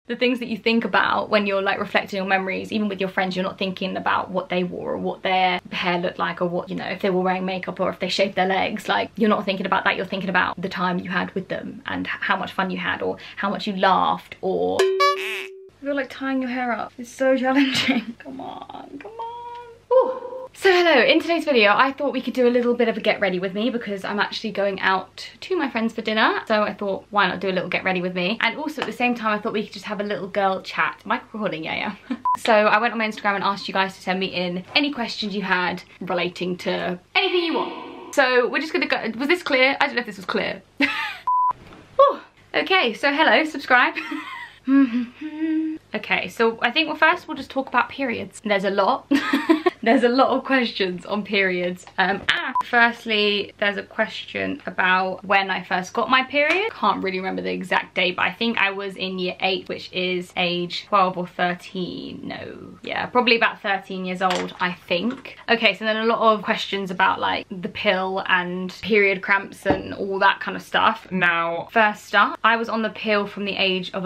The things that you think about when you're like reflecting on memories, even with your friends, you're not thinking about what they wore or what their hair looked like, or what, you know, if they were wearing makeup or if they shaved their legs. Like, you're not thinking about that, you're thinking about the time you had with them and how much fun you had, or how much you laughed, or... I feel like tying your hair up is so challenging. Come on, come on. Ooh. So hello, in today's video I thought we could do a little bit of a get ready with me because I'm actually going out to my friends for dinner. So I thought, why not do a little get ready with me? And also at the same time I thought we could just have a little girl chat. Am I recording? Yeah. So I went on my Instagram and asked you guys to send me in any questions you had relating to anything you want. So we're just gonna go, was this clear? I don't know if this was clear. Okay, so hello, subscribe. Okay, so I think first we'll just talk about periods. There's a lot. There's a lot of questions on periods. Firstly, there's a question about when I first got my period. Can't really remember the exact date, but I think I was in year 8, which is age 12 or 13. No, yeah, probably about 13 years old, I think. Okay, so then a lot of questions about like the pill and period cramps and all that kind of stuff. Now, first up, I was on the pill from the age of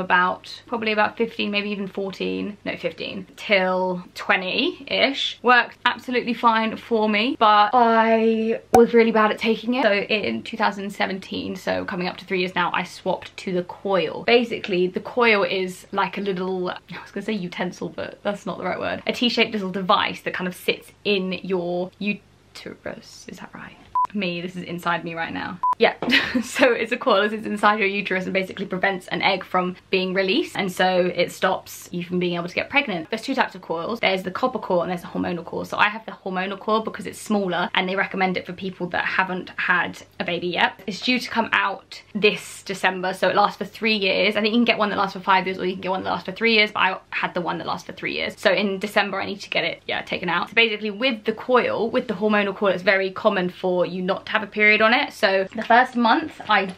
probably about 15, maybe even 14, no 15, till 20-ish. Worked absolutely fine for me, but I was really bad at taking it. So in 2017, so coming up to 3 years now, I swapped to the Coil. Basically, the Coil is like a little, I was gonna say utensil, but that's not the right word. A T-shaped little device that kind of sits in your uterus, is that right? This is inside me right now. Yeah, so it's a coil, it's inside your uterus and basically prevents an egg from being released, and so it stops you from being able to get pregnant. There's two types of coils. There's the copper coil and there's the hormonal coil. So I have the hormonal coil because it's smaller and they recommend it for people that haven't had a baby yet. It's due to come out this December, so it lasts for 3 years. I think you can get one that lasts for 5 years or you can get one that lasts for 3 years, but I had the one that lasts for 3 years. So in December I need to get it, yeah, taken out. So basically with the coil, with the hormonal coil, it's very common for you not to have a period on it. So the first month I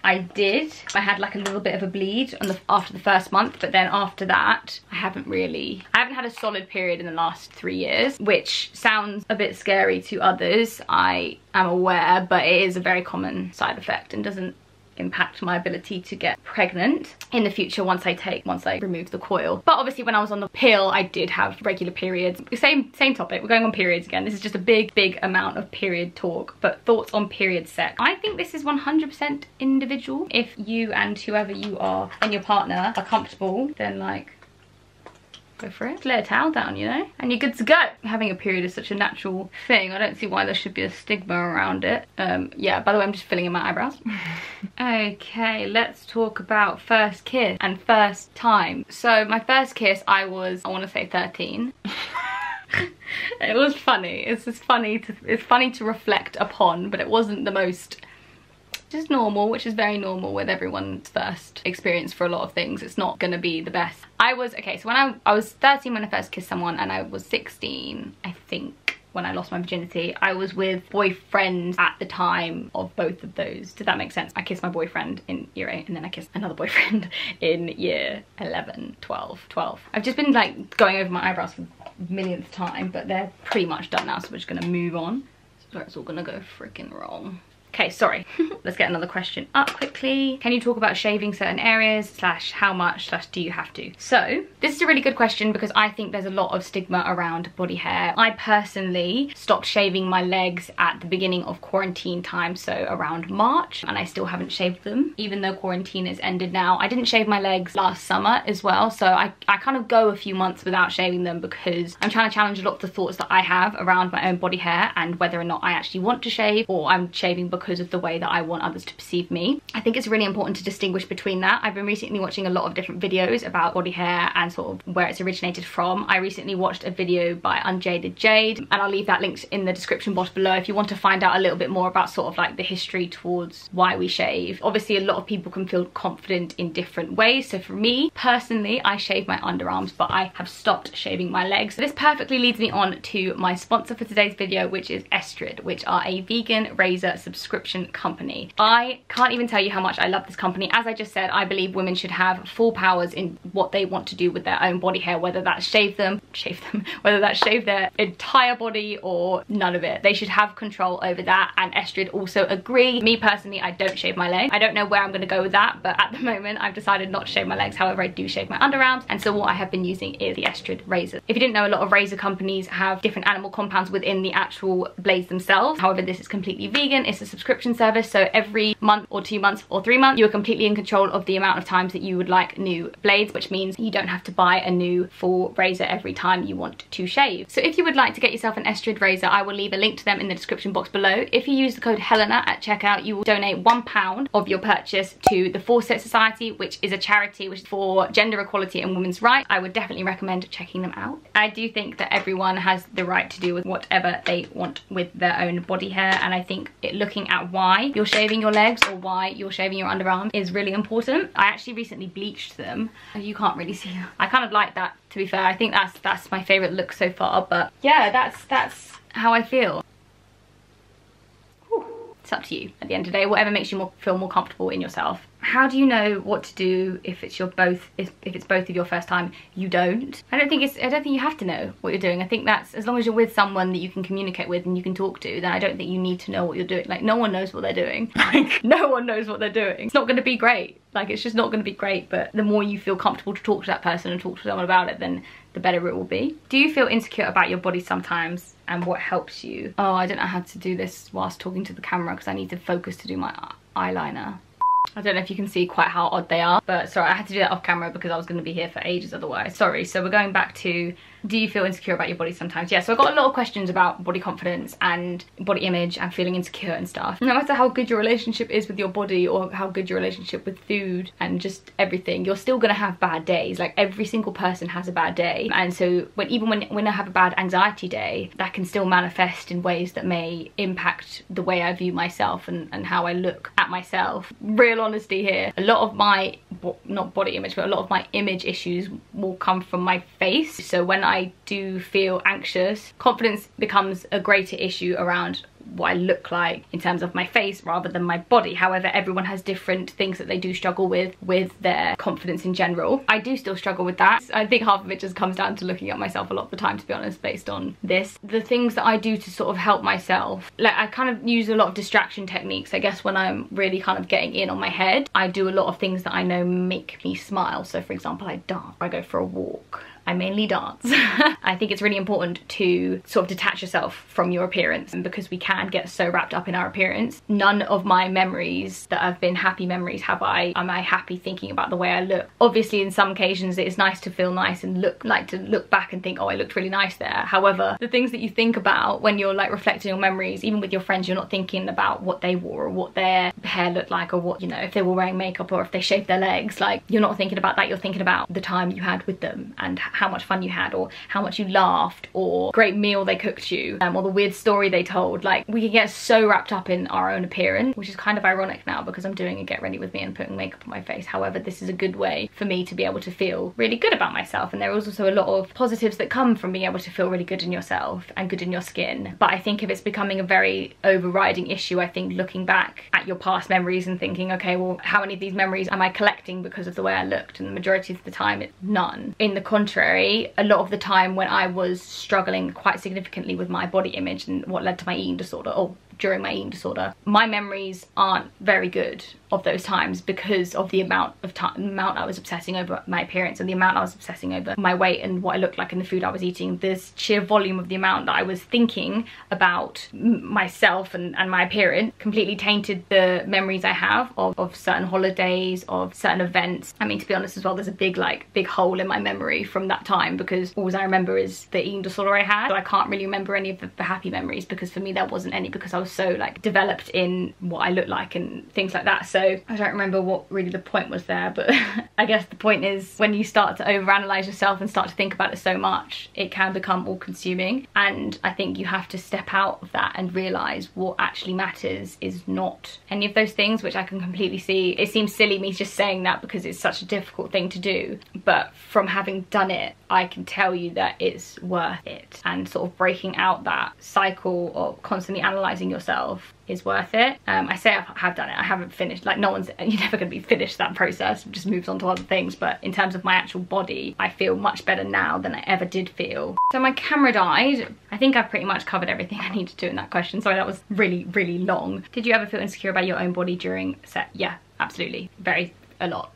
had like a little bit of a bleed after the first month, but then after that I haven't had a solid period in the last 3 years, which sounds a bit scary to others, I am aware, but it is a very common side effect and doesn't impact my ability to get pregnant in the future once I remove the coil. But obviously when I was on the pill I did have regular periods. Same topic, we're going on periods again. This is just a big amount of period talk, but thoughts on period sex. I think this is 100% individual. If you and whoever you are and your partner are comfortable, then like, go for it. Lay a towel down, you know, and you're good to go. Having a period is such a natural thing. I don't see why there should be a stigma around it. Yeah, by the way, I'm just filling in my eyebrows. Okay, let's talk about first kiss and first time. So my first kiss, I want to say 13. It was funny. It's funny to reflect upon, but it wasn't the most, just normal, which is very normal with everyone's first experience for a lot of things. It's not gonna be the best. Okay, so when I was 13 when I first kissed someone, and I was 16, I think, when I lost my virginity. I was with boyfriends at the time of both of those. Did that make sense? I kissed my boyfriend in year 8 and then I kissed another boyfriend in year 11, 12. I've just been like going over my eyebrows for the millionth time, but they're pretty much done now, so we're just gonna move on. So it's all gonna go freaking wrong. Okay, sorry. Let's get another question up quickly. Can you talk about shaving certain areas, / how much / do you have to? So this is a really good question because I think there's a lot of stigma around body hair. I personally stopped shaving my legs at the beginning of quarantine time, so around March, and I still haven't shaved them even though quarantine is ended now. I didn't shave my legs last summer as well, so I kind of go a few months without shaving them because I'm trying to challenge a lot of the thoughts that I have around my own body hair and whether or not I actually want to shave, or I'm shaving because of the way that I want others to perceive me. I think it's really important to distinguish between that. I've been recently watching a lot of different videos about body hair and sort of where it's originated from. I recently watched a video by Untitled Chapter, and I'll leave that linked in the description box below if you want to find out a little bit more about sort of like the history towards why we shave. Obviously a lot of people can feel confident in different ways, so for me personally I shave my underarms, but I have stopped shaving my legs. So this perfectly leads me on to my sponsor for today's video, which is Estrid, which are a vegan razor subscription subscription company. I can't even tell you how much I love this company. As I just said, I believe women should have full powers in what they want to do with their own body hair, whether that's shave them, whether that's shave their entire body or none of it. They should have control over that, and Estrid also agree. Me personally, I don't shave my legs. I don't know where I'm going to go with that, but at the moment I've decided not to shave my legs. However, I do shave my underarms, and so what I have been using is the Estrid razor. If you didn't know, a lot of razor companies have different animal compounds within the actual blades themselves. However, this is completely vegan. It's a subscription service, so every month or 2 months or 3 months, you are completely in control of the amount of times that you would like new blades, which means you don't have to buy a new full razor every time you want to shave. So if you would like to get yourself an Estrid razor, I will leave a link to them in the description box below. If you use the code Helena at checkout, you will donate £1 of your purchase to the Forset Society, which is a charity which is for gender equality and women's rights. I would definitely recommend checking them out. I do think that everyone has the right to do with whatever they want with their own body hair, and I think looking at why you're shaving your legs or why you're shaving your underarms is really important. I actually recently bleached them. You can't really see them. I kind of like that, to be fair. I think that's my favorite look so far, but yeah, that's how I feel. It's up to you at the end of the day, whatever makes you feel more comfortable in yourself. How do you know what to do if it's both of your first time? You don't. I don't think you have to know what you're doing. I think that's, as long as you're with someone that you can communicate with and you can talk to, then I don't think you need to know what you're doing. Like, no one knows what they're doing. Like, no one knows what they're doing. It's not going to be great. Like, it's just not going to be great, but the more you feel comfortable to talk to that person and talk to someone about it, then the better it will be. Do you feel insecure about your body sometimes, and what helps you? Oh, I don't know how to do this whilst talking to the camera because I need to focus to do my eyeliner. I don't know if you can see quite how odd they are, but sorry, I had to do that off camera because I was going to be here for ages otherwise. Sorry, so we're going back to, do you feel insecure about your body sometimes? Yeah, so I got a lot of questions about body confidence and body image and feeling insecure and stuff. No matter how good your relationship is with your body or how good your relationship with food and just everything, you're still gonna have bad days. Like, every single person has a bad day. And so even when I have a bad anxiety day, that can still manifest in ways that may impact the way I view myself and how I look at myself. Real honesty here. A lot of my, not body image, but a lot of my image issues will come from my face. So when I do feel anxious, confidence becomes a greater issue around what I look like in terms of my face rather than my body. However, everyone has different things that they do struggle with their confidence in general. I do still struggle with that. I think half of it just comes down to looking at myself a lot of the time, to be honest, based on this. The things that I do to sort of help myself, like, I kind of use a lot of distraction techniques. I guess when I'm really kind of getting in on my head, I do a lot of things that I know make me smile. So for example, I dance, I go for a walk, I mainly dance. I think it's really important to sort of detach yourself from your appearance, and because we can get so wrapped up in our appearance. None of my memories that have been happy memories am I happy thinking about the way I look. Obviously, in some occasions it is nice to feel nice and look back and think, oh, I looked really nice there. However, the things that you think about when you're like reflecting on memories, even with your friends, you're not thinking about what they wore or what their hair looked like, or what, you know, if they were wearing makeup or if they shaved their legs. Like, you're not thinking about that. You're thinking about the time you had with them and how much fun you had, or how much you laughed, or great meal they cooked you, or the weird story they told. Like, we can get so wrapped up in our own appearance, which is kind of ironic now because I'm doing a get ready with me and putting makeup on my face. However, this is a good way for me to be able to feel really good about myself, and there is also a lot of positives that come from being able to feel really good in yourself and good in your skin. But I think if it's becoming a very overriding issue, I think looking back at your past memories and thinking, okay, well, how many of these memories am I collecting because of the way I looked? And the majority of the time, it's none. In the contrary, a lot of the time when I was struggling quite significantly with my body image and what led to my eating disorder, or during my eating disorder, my memories aren't very good of those times because of the amount I was obsessing over my appearance, and the amount I was obsessing over my weight and what I looked like and the food I was eating. This sheer volume of the amount that I was thinking about myself and my appearance completely tainted the memories I have of certain holidays, of certain events. I mean, to be honest as well, there's a big hole in my memory from that time because all I remember is the eating disorder I had. So I can't really remember any of the happy memories because for me there wasn't any, because I was so like developed in what I look like and things like that. So I don't remember what really the point was there, but I guess the point is when you start to overanalyze yourself and start to think about it so much, it can become all consuming. And I think you have to step out of that and realize what actually matters is not any of those things, which I can completely see. It seems silly me just saying that because it's such a difficult thing to do, but from having done it, I can tell you that it's worth it. And sort of breaking out that cycle of constantly analysing yourself is worth it. I say I have done it, I haven't finished, like you're never going to be finished that process, it just moves on to other things, but in terms of my actual body, I feel much better now than I ever did feel. So my camera died. I think I've pretty much covered everything I needed to in that question. Sorry, that was really, really long. Did you ever feel insecure about your own body during set? Yeah, absolutely. A lot.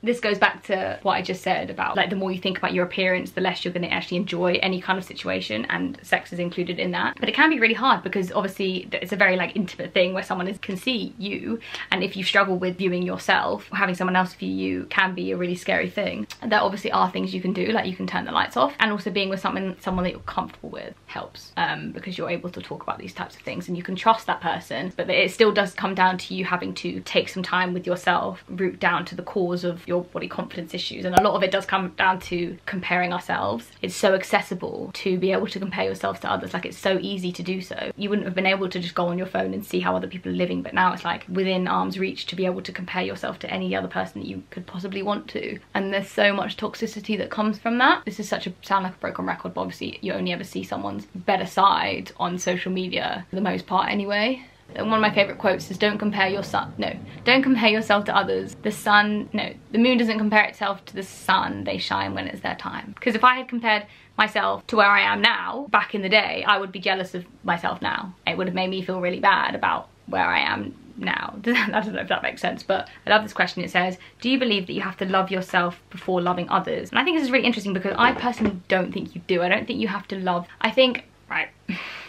This goes back to what I just said about like the more you think about your appearance, the less you're going to actually enjoy any kind of situation, and sex is included in that. But it can be really hard because obviously it's a very like intimate thing where someone can see you, and if you struggle with viewing yourself, having someone else view you can be a really scary thing. There obviously are things you can do, like you can turn the lights off, and also being with someone that you're comfortable with helps, because you're able to talk about these types of things and you can trust that person. But it still does come down to you having to take some time with yourself, root down to the cause of your body confidence issues, and a lot of it does come down to comparing ourselves. It's so accessible to be able to compare yourselves to others, like it's so easy to do so. You wouldn't have been able to just go on your phone and see how other people are living, but now it's like within arm's reach to be able to compare yourself to any other person that you could possibly want to, and there's so much toxicity that comes from that. This is sound like a broken record, but obviously you only ever see someone's better side on social media for the most part anyway. And one of my favourite quotes is, don't compare yourself to others. The moon doesn't compare itself to the sun, they shine when it's their time. Because if I had compared myself to where I am now, back in the day, I would be jealous of myself now. It would have made me feel really bad about where I am now. I don't know if that makes sense, but I love this question. It says, do you believe that you have to love yourself before loving others? And I think this is really interesting because I personally don't think you do. I don't think you have to love. I think, right,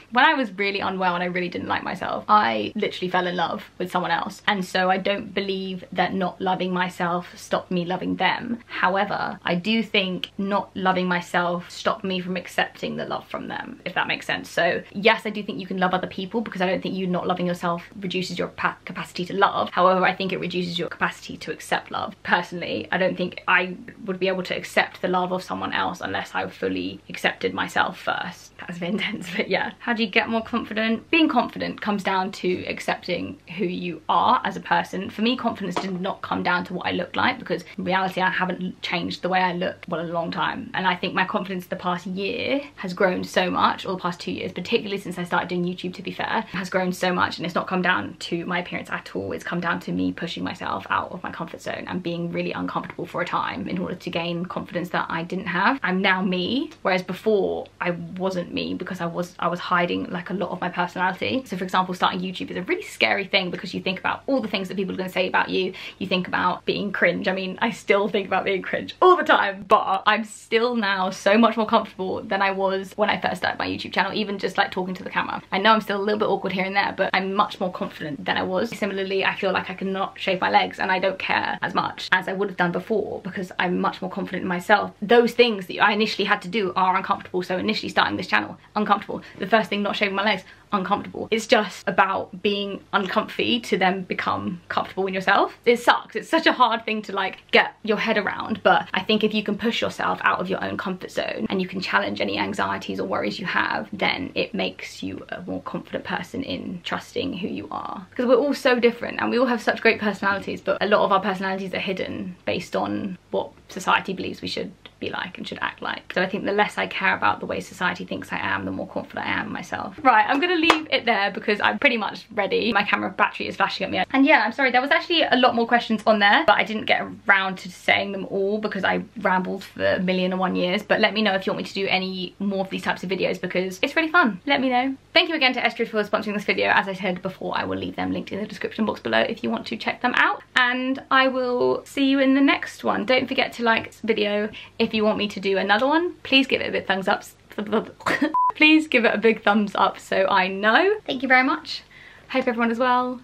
when I was really unwell and I really didn't like myself, I literally fell in love with someone else. And so I don't believe that not loving myself stopped me loving them. However, I do think not loving myself stopped me from accepting the love from them, if that makes sense. So yes, I do think you can love other people, because I don't think you not loving yourself reduces your capacity to love. However, I think it reduces your capacity to accept love. Personally, I don't think I would be able to accept the love of someone else unless I fully accepted myself first. That's a bit intense, but yeah. How do you get more confident? Being confident comes down to accepting who you are as a person. For me, confidence did not come down to what I look like, because in reality I haven't changed the way I look well in a long time, and I think my confidence the past year has grown so much, or the past 2 years, particularly since I started doing YouTube, to be fair, has grown so much. And it's not come down to my appearance at all, it's come down to me pushing myself out of my comfort zone and being really uncomfortable for a time in order to gain confidence that I didn't have. I'm now me, whereas before I wasn't me, because I was hiding like a lot of my personality. So for example, starting YouTube is a really scary thing, because you think about all the things that people are going to say about you. You think about being cringe. I mean, I still think about being cringe all the time, but I'm still now so much more comfortable than I was when I first started my YouTube channel, even just like talking to the camera. I know I'm still a little bit awkward here and there, but I'm much more confident than I was. Similarly, I feel like I cannot shave my legs and I don't care as much as I would have done before, because I'm much more confident in myself. Those things that I initially had to do are uncomfortable. So initially starting this channel, uncomfortable. The first thing, not shaving my legs, uncomfortable. It's just about being uncomfy to then become comfortable in yourself. It sucks. It's such a hard thing to like get your head around, but I think if you can push yourself out of your own comfort zone and you can challenge any anxieties or worries you have, then it makes you a more confident person in trusting who you are. Because we're all so different and we all have such great personalities, but a lot of our personalities are hidden based on what society believes we should be like and should act like. So I think the less I care about the way society thinks I am, the more confident I am in myself. Right, I'm gonna leave it there because I'm pretty much ready. My camera battery is flashing at me. And yeah, I'm sorry, there was actually a lot more questions on there, but I didn't get around to saying them all because I rambled for 1,000,001 years. But let me know if you want me to do any more of these types of videos because it's really fun. Let me know. Thank you again to Estrid for sponsoring this video. As I said before, I will leave them linked in the description box below if you want to check them out. And I will see you in the next one. Don't forget to like this video. If you want me to do another one, please give it a big thumbs up. Please give it a big thumbs up so I know. Thank you very much. Hope everyone is well.